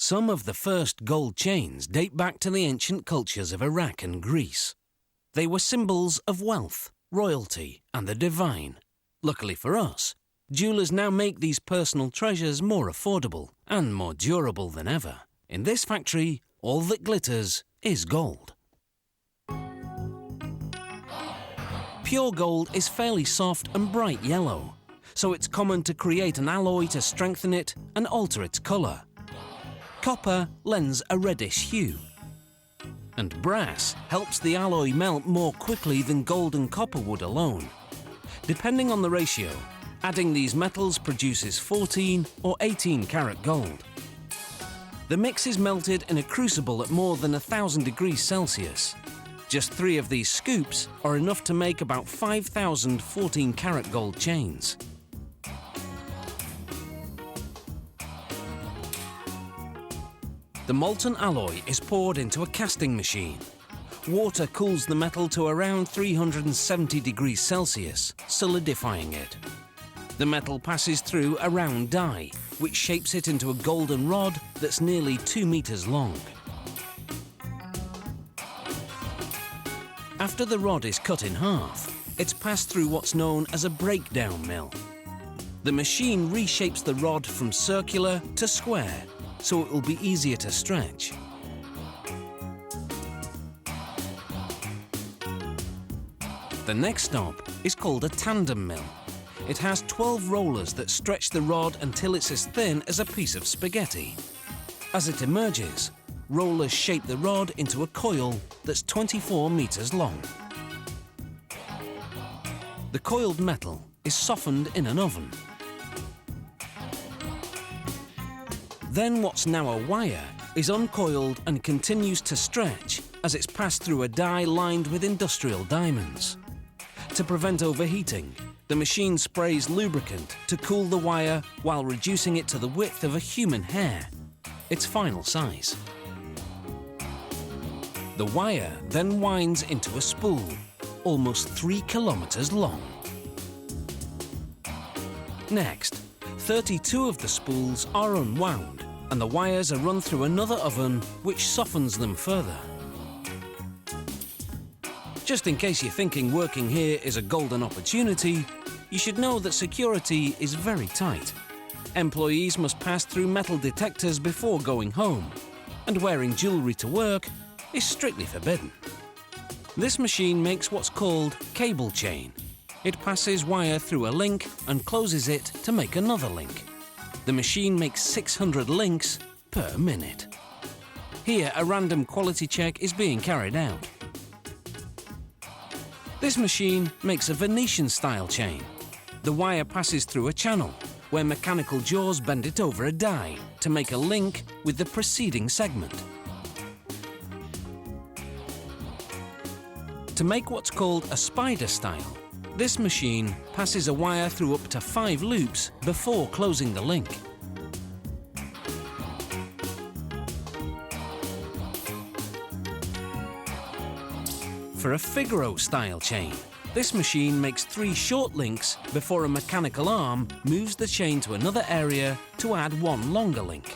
Some of the first gold chains date back to the ancient cultures of Iraq and Greece. They were symbols of wealth, royalty, and the divine. Luckily for us, jewelers now make these personal treasures more affordable and more durable than ever. In this factory, all that glitters is gold. Pure gold is fairly soft and bright yellow, so it's common to create an alloy to strengthen it and alter its colour. Copper lends a reddish hue, and brass helps the alloy melt more quickly than gold and copper would alone. Depending on the ratio, adding these metals produces 14 or 18 karat gold. The mix is melted in a crucible at more than 1,000 degrees Celsius. Just 3 of these scoops are enough to make about 5,000 14 karat gold chains. The molten alloy is poured into a casting machine. Water cools the metal to around 370 degrees Celsius, solidifying it. The metal passes through a round die, which shapes it into a golden rod that's nearly 2 meters long. After the rod is cut in half, it's passed through what's known as a breakdown mill. The machine reshapes the rod from circular to square, so it will be easier to stretch. The next stop is called a tandem mill. It has 12 rollers that stretch the rod until it's as thin as a piece of spaghetti. As it emerges, rollers shape the rod into a coil that's 24 meters long. The coiled metal is softened in an oven. Then what's now a wire is uncoiled and continues to stretch as it's passed through a die lined with industrial diamonds. To prevent overheating, the machine sprays lubricant to cool the wire while reducing it to the width of a human hair, its final size. The wire then winds into a spool, almost 3 kilometers long. Next, 32 of the spools are unwound, and the wires are run through another oven which softens them further. Just in case you're thinking working here is a golden opportunity, you should know that security is very tight. Employees must pass through metal detectors before going home, and wearing jewellery to work is strictly forbidden. This machine makes what's called cable chain. It passes wire through a link and closes it to make another link. The machine makes 600 links per minute. Here, a random quality check is being carried out. This machine makes a Venetian-style chain. The wire passes through a channel, where mechanical jaws bend it over a die to make a link with the preceding segment. To make what's called a spider style, this machine passes a wire through up to 5 loops before closing the link. For a Figaro-style chain, this machine makes 3 short links before a mechanical arm moves the chain to another area to add 1 longer link.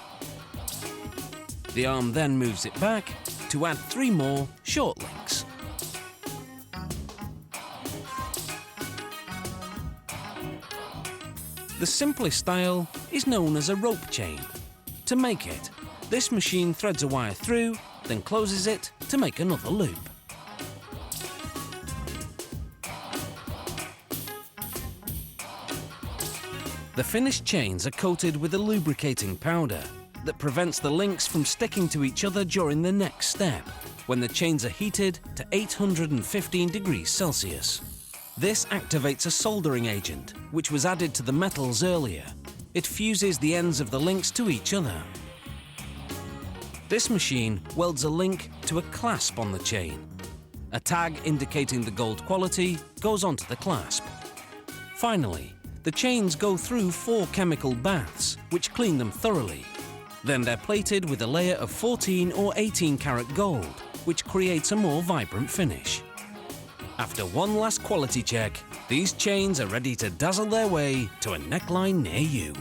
The arm then moves it back to add 3 more short links. The simplest style is known as a rope chain. To make it, this machine threads a wire through, then closes it to make another loop. The finished chains are coated with a lubricating powder that prevents the links from sticking to each other during the next step, when the chains are heated to 815 degrees Celsius. This activates a soldering agent, which was added to the metals earlier. It fuses the ends of the links to each other. This machine welds a link to a clasp on the chain. A tag indicating the gold quality goes onto the clasp. Finally, the chains go through 4 chemical baths, which clean them thoroughly. Then they're plated with a layer of 14 or 18 karat gold, which creates a more vibrant finish. After one last quality check, these chains are ready to dazzle their way to a neckline near you.